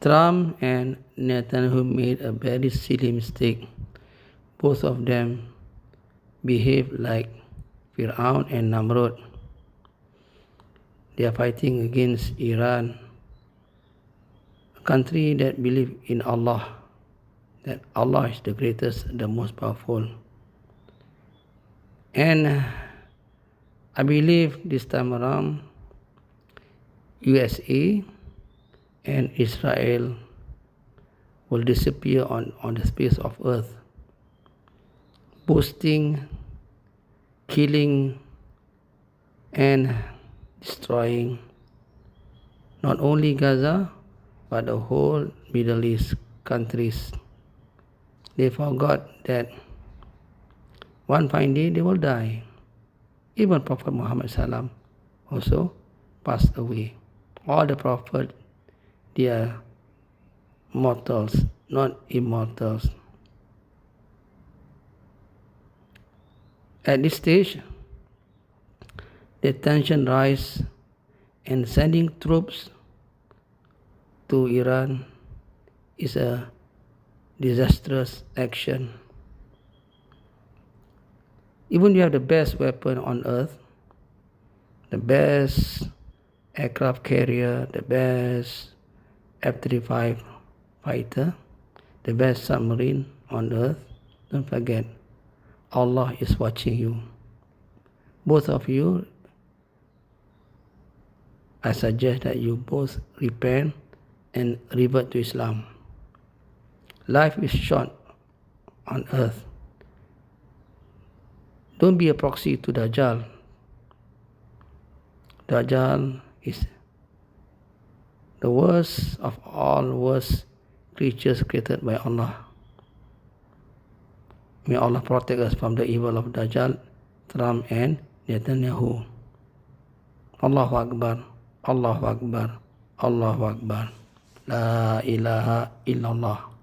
Trump and Netanyahu made a very silly mistake. Both of them behaved like Fir'aun and Namrud. They are fighting against Iran, a country that believes in Allah, that Allah is the greatest, the most powerful. And I believe this time around, USA and Israel will disappear on the space of earth, boasting, killing, and destroying not only Gaza, but the whole Middle East countries. They forgot that one fine day they will die. Even Prophet Muhammad SAW also passed away. All the prophets, they are mortals, not immortals. At this stage, the tension rise, and sending troops to Iran is a disastrous action. Even you have the best weapon on earth, the best aircraft carrier, the best F-35 fighter, the best submarine on earth, don't forget, Allah is watching you. Both of you, I suggest that you both repent and revert to Islam. Life is short on earth. Don't be a proxy to Dajjal. Dajjal is the worst of all worst creatures created by Allah. May Allah protect us from the evil of Dajjal, Trump and Netanyahu. Allahu Akbar, Allahu Akbar, Allahu Akbar. La ilaha illallah.